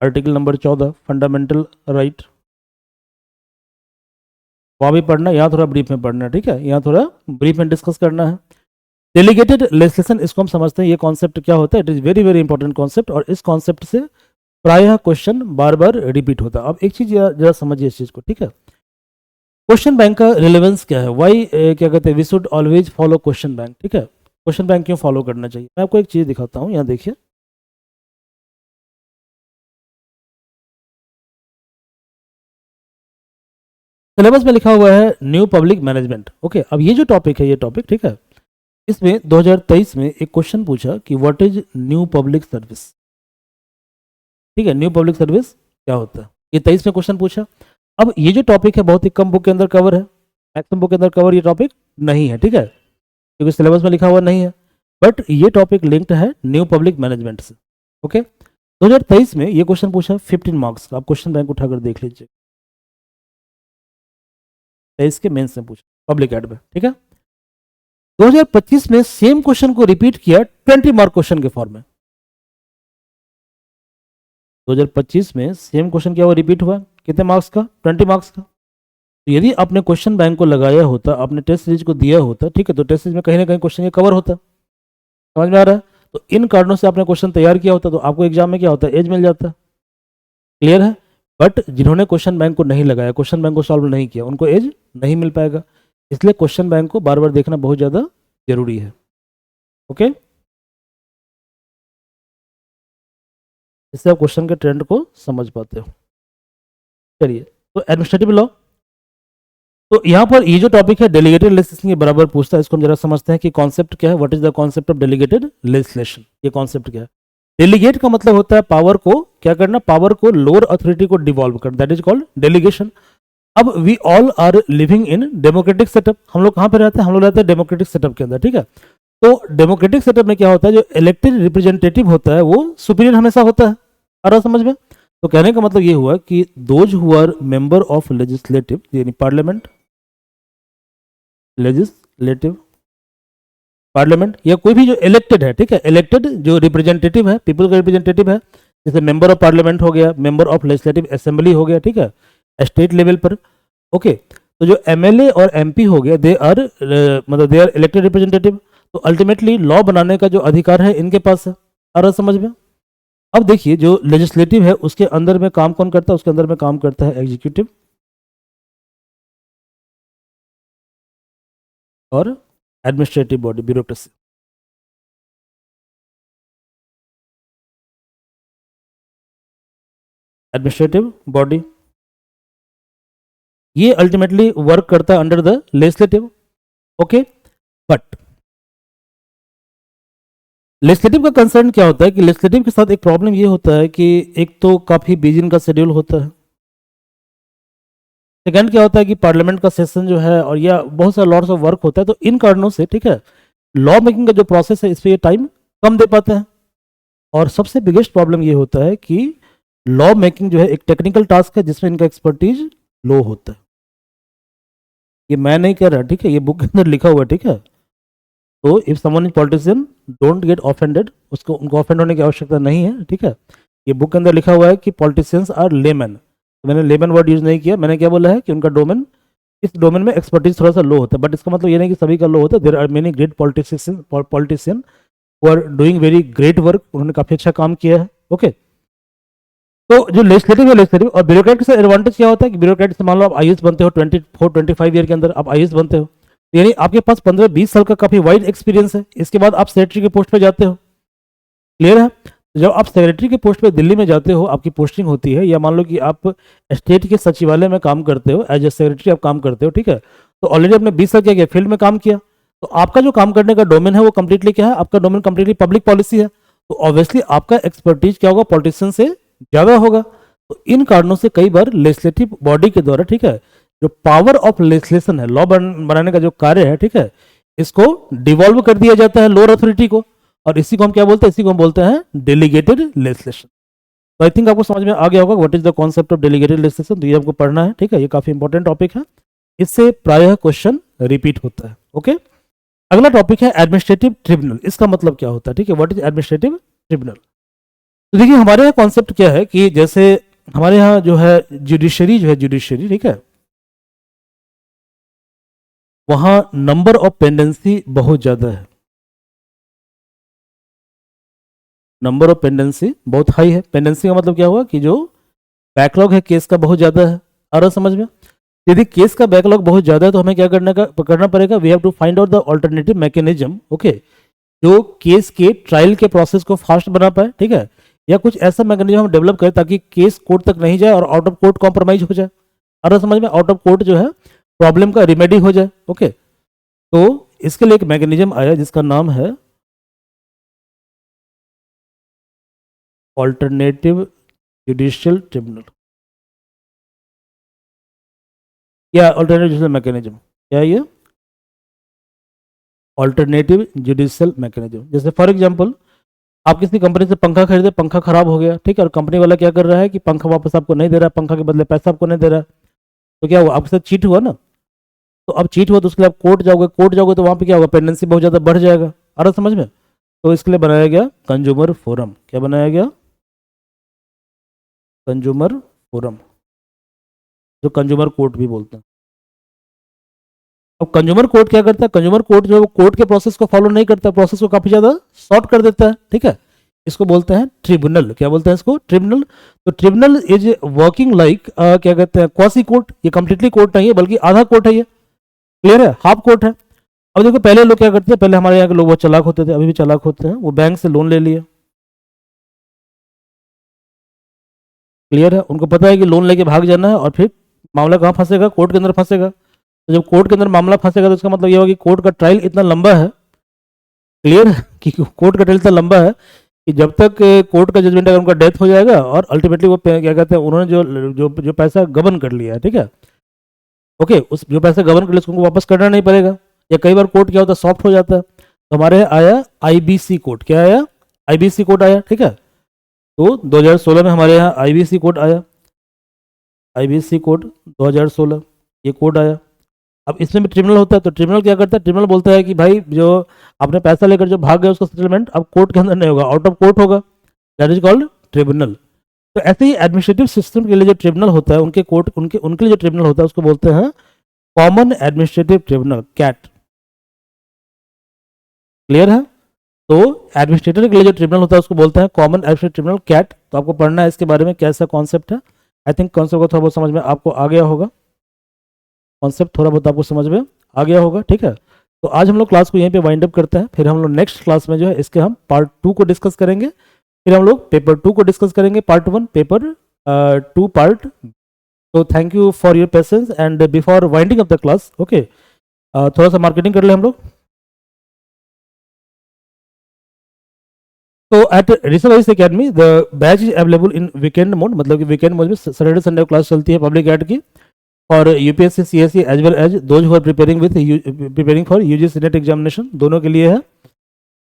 article number 14 fundamental right. वहाँ भी पढ़ना है, यहाँ थोड़ा ब्रीफ में पढ़ना है, ठीक है, यहाँ थोड़ा ब्रीफ में डिस्कस करना है। डेलीगेटेड लेजिस्लेशन, इसको हम समझते हैं ये कॉन्सेप्ट क्या होता है, it is very very important concept, और इस कॉन्सेप्ट से प्रायः क्वेश्चन बार बार रिपीट होता है। अब एक चीज़ जरा समझिए इस चीज़ को, ठीक है। क्वेश्चन बैंक का रिलेवेंस क्या है, वाई क्या कहते हैं, we should always follow question bank, ठीक है। क्वेश्चन बैंक क्यों फॉलो करना चाहिए, मैं आपको एक चीज़ दिखाता हूँ, यहाँ देखिए। सिलेबस में लिखा हुआ है न्यू पब्लिक मैनेजमेंट, ओके। अब ये जो टॉपिक है, ये टॉपिक, ठीक है, इसमें 2023 में एक क्वेश्चन पूछा कि what is new public service, ठीक है, न्यू पब्लिक सर्विस क्या होता है, ये 23 में क्वेश्चन पूछा। अब ये जो टॉपिक है बहुत ही कम बुक के अंदर कवर है, मैक्सिमम बुक के अंदर कवर ये टॉपिक नहीं है, ठीक है, क्योंकि सिलेबस में लिखा हुआ नहीं है, बट ये टॉपिक लिंक्ड है न्यू पब्लिक मैनेजमेंट से, ओके। 2023 में ये क्वेश्चन पूछा 15 मार्क्स का, आप क्वेश्चन बैंक उठाकर देख लीजिए, 23 के मेंस में पूछा पब्लिक एड में, ठीक है। 2025 में सेम क्वेश्चन को रिपीट किया 20 मार्क क्वेश्चन के फॉर्म में। 2025 में सेम क्वेश्चन क्या हुआ, रिपीट हुआ, कितने मार्क्स का, 20 मार्क्स का। तो यदि आपने क्वेश्चन बैंक को लगाया होता, आपने टेस्ट सीरीज को दिया होता, ठीक है, तो टेस्ट सीरीज में कहीं ना कहीं क्वेश्चन ये कवर होता, समझ में आ रहा है। तो इन कारणों से आपने क्वेश्चन तैयार किया होता, तो आपको एग्जाम में क्या होता है, एज मिल जाता, क्लियर है। बट जिन्होंने क्वेश्चन बैंक को नहीं लगाया, क्वेश्चन बैंक को सॉल्व नहीं किया, उनको एज नहीं मिल पाएगा, इसलिए क्वेश्चन बैंक को बार बार देखना बहुत ज़्यादा जरूरी है, ओके। इससे आप क्वेश्चन के ट्रेंड को समझ पाते हो। चलिए, तो एडमिनिस्ट्रेटिव लॉ, तो यहाँ पर ये जो टॉपिक है डेलीगेटेड लेजिस्लेशन के बराबर पूछता है, इसको हम जरा समझते हैं कि कॉन्सेप्ट क्या है, what is the concept of delegated legislation, ये कॉन्सेप्ट क्या है। डेलीगेट का मतलब होता है पावर को क्या करना, पावर को लोअर अथॉरिटी को डिवॉल्व करना, दैट इज कॉल्ड डेलीगेशन। अब we all are living in democratic setup, हम लोग कहाँ पे रहते हैं, हम लोग रहते हैं डेमोक्रेटिक सेटअप के अंदर, ठीक है। तो डेमोक्रेटिक सेटअप में क्या होता है, जो इलेक्टेड रिप्रेजेंटेटिव होता है वो सुपीरियर हमेशा होता है, आ रहा समझ में। तो कहने का मतलब ये हुआ कि those who are member of legislative, यानी पार्लियामेंट, लेजिस्लेटिव, पार्लियामेंट, या कोई भी जो इलेक्टेड है, ठीक है, इलेक्टेड जो रिप्रेजेंटेटिव है, पीपल का रिप्रेजेंटेटिव है, जैसे मेंबर ऑफ पार्लियामेंट हो गया, मेंबर ऑफ लेजिस्लेटिव असेंबली हो गया, ठीक है, स्टेट लेवल पर, ओके। तो जो एमएलए और एमपी हो गया, दे आर मतलब दे आर इलेक्टेड रिप्रेजेंटेटिव, तो अल्टीमेटली लॉ बनाने का जो अधिकार है इनके पास है, आ रहा समझ में। अब देखिए जो लेजिस्लेटिव है उसके अंदर में काम कौन करता है, उसके अंदर में काम करता है एग्जीक्यूटिव और administrative body, bureaucracy. Administrative body ये अल्टीमेटली वर्क करता है under the legislative, okay. But legislative का कंसर्न क्या होता है कि लेजिस्लेटिव के साथ एक प्रॉब्लम ये होता है कि एक तो काफी बिजी इनका शेड्यूल होता है, सेकंड क्या होता है कि पार्लियामेंट का सेशन जो है और या बहुत सारा लॉट्स ऑफ वर्क होता है, तो इन कारणों से, ठीक है, लॉ मेकिंग का जो प्रोसेस है इस पर ये टाइम कम दे पाते हैं। और सबसे बिगेस्ट प्रॉब्लम ये होता है कि लॉ मेकिंग जो है एक टेक्निकल टास्क है जिसमें इनका एक्सपर्टीज लो होता है। ये मैं नहीं कह रहा, ठीक है, ये बुक के अंदर लिखा हुआ है, ठीक है। तो if someone is politician don't get offended, उसको उनको ऑफेंड होने की आवश्यकता नहीं है, ठीक है। ये बुक के अंदर लिखा हुआ है कि पॉलिटिशियंस आर लेमैन, तो मैंने लेमैन वर्ड यूज नहीं किया, मैंने क्या बोला है कि उनका डोमेन, इस डोमेन में एक्सपर्टीज थोड़ा सा लो होता है, बट इसका मतलब ये नहीं कि सभी का लो होता है। There are many great politician who are doing very great work, उन्होंने काफी अच्छा काम किया है, ओके। तो जो लेजिस्लेटिव है, लेजिस्लेटिव और ब्यूरोक्रेट से एडवांटेज क्या होता है कि ब्यूरोक्रेट से मान लो आप आईएएस बनते हो 24-25 ईयर के अंदर आप आईएएस बनते हो, यानी आपके पास 15-20 साल का काफी वाइड एक्सपीरियंस है। इसके बाद आप सेक्रेटरी के पोस्ट पे जाते हो, क्लियर है। जब आप सेक्रेटरी के पोस्ट पे दिल्ली में जाते हो, आपकी पोस्टिंग होती है, या मान लो कि आप स्टेट के सचिवालय में काम करते हो, एज ए सेक्रेटरी आप काम करते हो, ठीक है। तो ऑलरेडी आपने 20 साल क्या किया, फील्ड में काम किया, तो आपका जो काम करने का डोमेन है वो कंप्लीटली क्या है, आपका डोमेन कंप्लीटली पब्लिक पॉलिसी है, तो ऑब्वियसली आपका एक्सपर्टीज क्या होगा, पॉलिटिशियन से ज्यादा होगा। तो इन कारणों से कई बार लेजिस्लेटिव बॉडी के द्वारा, ठीक है, जो पावर ऑफ लेजिस्लेशन है, लॉ बनाने का जो कार्य है, ठीक है, इसको डिवॉल्व कर दिया जाता है लोअर अथॉरिटी को, और इसी को हम क्या बोलते हैं, इसी को हम बोलते हैं डेलीगेटेड लेजिस्लेशन। तो आई थिंक आपको समझ में आ गया होगा what is the concept of delegated legislation, तो ये आपको पढ़ना है, ठीक है, ये काफी इंपॉर्टेंट टॉपिक है, इससे प्रायः क्वेश्चन रिपीट होता है, ओके। अगला टॉपिक है एडमिनिस्ट्रेटिव ट्रिब्यूनल, इसका मतलब क्या होता है, ठीक है, व्हाट इज एडमिनिस्ट्रेटिव ट्रिब्यूनल। तो देखिए हमारे यहाँ कॉन्सेप्ट क्या है कि जैसे हमारे यहाँ जो है जुडिशरी जो है, जुडिशरी, ठीक है, वहां नंबर ऑफ पेंडेंसी बहुत ज़्यादा है, नंबर ऑफ पेंडेंसी बहुत हाई है। पेंडेंसी का मतलब क्या हुआ कि जो बैकलॉग है केस का बहुत ज़्यादा है। आ रहा समझ में? यदि केस का बैकलॉग बहुत ज़्यादा है तो हमें क्या करना पड़ेगा, we have to find out the alternative mechanism, okay, जो केस के ट्रायल के प्रोसेस को फास्ट बना पाए, ठीक है, या कुछ ऐसा मैकेनिज्म हम डेवलप करें ताकि केस कोर्ट तक नहीं जाए और आउट ऑफ कोर्ट कॉम्प्रोमाइज हो जाए। आ रहा समझ में? आउट ऑफ कोर्ट जो है प्रॉब्लम का रिमेडी हो जाए, ओके। तो इसके लिए एक मैकेनिज्म आया जिसका नाम है ऑल्टरनेटिव जुडिशियल ट्रिब्यूनल, या ऑल्टरनेटिव जुडिशियल मैकेनिज्म। क्या है ये? Alternative judicial mechanism. जैसे फॉर एग्जांपल, आप किसी कंपनी से पंखा खरीदे, पंखा खराब हो गया, ठीक है, और कंपनी वाला क्या कर रहा है कि पंखा वापस आपको नहीं दे रहा है, पंखा के बदले पैसा आपको नहीं दे रहा है, तो क्या हुआ? आपके साथ चीट हुआ ना। तो अब चीट हुआ तो उसके लिए आप कोर्ट जाओगे तो वहाँ पे क्या होगा? पेंडेंसी बहुत ज़्यादा बढ़ जाएगा। आ रहा समझ में? तो इसके लिए बनाया गया कंज्यूमर फोरम। क्या बनाया गया? कंज्यूमर फोरम, जो कंज्यूमर कोर्ट भी बोलते हैं। अब कंज्यूमर कोर्ट क्या करता है? कंज्यूमर कोर्ट जो है वो कोर्ट के प्रोसेस को फॉलो नहीं करता, प्रोसेस को काफी ज्यादा शॉर्ट कर देता है, ठीक है। इसको बोलते हैं ट्रिब्यूनल। क्या बोलते हैं इसको? ट्रिब्यूनल। तो ट्रिब्यूनल इज वर्किंग लाइक, क्या कहते हैं, क्वासी कोर्ट। ये कंप्लीटली कोर्ट नहीं है बल्कि आधा कोर्ट है, ये क्लियर है, हाफ कोर्ट है। अब देखो पहले लोग क्या करते थे, पहले हमारे यहाँ के लोग बहुत चालाक होते थे, अभी भी चालाक होते हैं, वो बैंक से लोन ले लिए, क्लियर है, उनको पता है कि लोन लेके भाग जाना है और फिर मामला कहाँ फंसेगा? कोर्ट के अंदर फंसेगा। तो जब कोर्ट के अंदर मामला फंसेगा तो इसका मतलब ये होगा कि कोर्ट का ट्रायल इतना लंबा है, क्लियर है, कि कोर्ट का ट्रायल इतना लंबा है कि जब तक कोर्ट का जजमेंट अगर उनका डेथ हो जाएगा और अल्टीमेटली वो क्या कहते हैं, उन्होंने जो जो जो पैसा गबन कर लिया है, ठीक है, ओके, उस जो पैसा गबन कर लिया उसको वापस करना नहीं पड़ेगा। या कई बार कोर्ट क्या होता है, सॉफ्ट हो जाता है। तो हमारे यहाँ आया आईबीसी कोर्ट। क्या आया? आईबीसी कोर्ट आया, ठीक है। तो 2016 में हमारे यहाँ आईबीसी कोड आया, आईबीसी कोड 2016, ये कोड आया। अब इसमें भी ट्रिब्यूनल होता है, तो ट्रिब्यूनल क्या करता है? ट्रिब्यूनल बोलता है कि भाई जो आपने पैसा लेकर जो भाग गया उसका सेटलमेंट अब कोर्ट के अंदर नहीं होगा, आउट ऑफ कोर्ट होगा, दैट इज कॉल्ड ट्रिब्यूनल। तो ऐसे ही एडमिनिस्ट्रेटिव सिस्टम के लिए जो ट्रिब्यूनल होता है, उनके कोर्ट उनके लिए जो ट्रिब्यूनल होता है उसको बोलते हैं कॉमन एडमिनिस्ट्रेटिव ट्रिब्यूनल, कैट, क्लियर है। तो एडमिनिस्ट्रेटर के लिए जो ट्रिब्यूनल होता है उसको बोलते हैं कॉमन एडमिनिस्ट्रेटिव ट्रिब्यूनल, कैट। तो आपको पढ़ना है इसके बारे में, कैसा कॉन्सेप्ट है। आई थिंक कॉन्सेप्ट को थोड़ा बहुत समझ में आपको आ गया होगा, कॉन्सेप्ट थोड़ा बहुत आपको समझ में आ गया होगा, ठीक है। तो आज हम लोग क्लास को यहीं पे वाइंड अप करते हैं, फिर हम लोग नेक्स्ट क्लास में जो है इसके हम पार्ट 2 को डिस्कस करेंगे, फिर हम लोग पेपर 2 को डिस्कस करेंगे, पार्ट 1 पेपर 2 पार्ट। तो thank you for your patience and before winding up the class, okay, थोड़ा सा मार्केटिंग कर ले हम लोग। तो at research wise academy the batch is available in weekend mode, मतलब कि वीकेंड मोड में सैटरडे संडे क्लास चलती है पब्लिक एड की, और UPSC CSC as well as those who are preparing for UGC NET examination, दोनों के लिए है।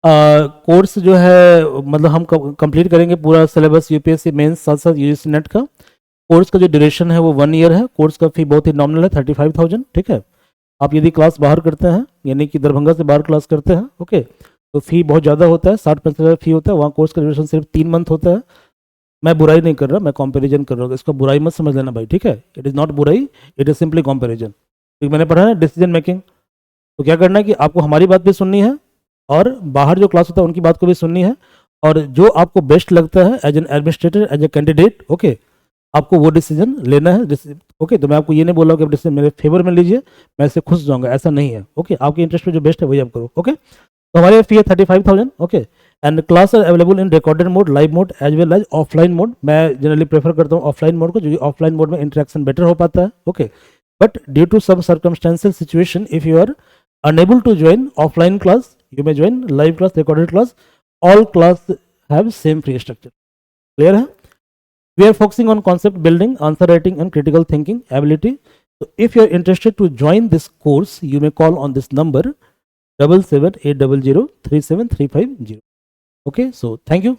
कोर्स जो है मतलब हम कंप्लीट करेंगे पूरा सिलेबस यूपीएससी मेंस साथ साथ यूजीसी नेट का। कोर्स का जो ड्यूरेशन है वो 1 ईयर है। कोर्स का फी बहुत ही नॉमिनल है, 35,000, ठीक है। आप यदि क्लास बाहर करते हैं, यानी कि दरभंगा से बाहर क्लास करते हैं, ओके, तो फी बहुत ज़्यादा होता है, 60-65 फी होता है। वहाँ कोर्स का ड्यूरेशन सिर्फ 3 मंथ होता है। मैं बुराई नहीं कर रहा, मैं कंपैरिजन कर रहा हूँ, इसको बुराई मत समझ लेना भाई, ठीक है। इट इज़ नॉट बुराई, इट इज़ सिंपली कंपैरिजन। क्योंकि मैंने पढ़ा है डिसीजन मेकिंग, तो क्या करना है कि आपको हमारी बात भी सुननी है और बाहर जो क्लास होता है उनकी बात को भी सुननी है, और जो आपको बेस्ट लगता है as an administrator, as a candidate, okay, आपको वो डिसीजन लेना है, ओके। तो मैं आपको ये नहीं बोल रहा हूँ कि डिसीजन मेरे फेवर में लीजिए, मैं इससे खुश जाऊँगा, ऐसा नहीं है, ओके। आपके इंटरेस्ट में जो बेस्ट है वही आप करो, ओके। तो हमारे फी है 35,000, okay, and class are available in recorded mode, live mode as well as offline mode. मैं जनरली प्रेफर करता हूँ ऑफलाइन मोड को, क्योंकि ऑफलाइन मोड में इंटरेक्शन बेटर हो पाता है, okay. But due to some circumstantial situation, if you are unable to join offline class, you may join live class, recorded class. All class have same fee structure, clear है। We are focusing on concept building, answer writing and critical thinking ability. So if you are interested to join this course, you may call on this number 7780037350. Okay, so thank you.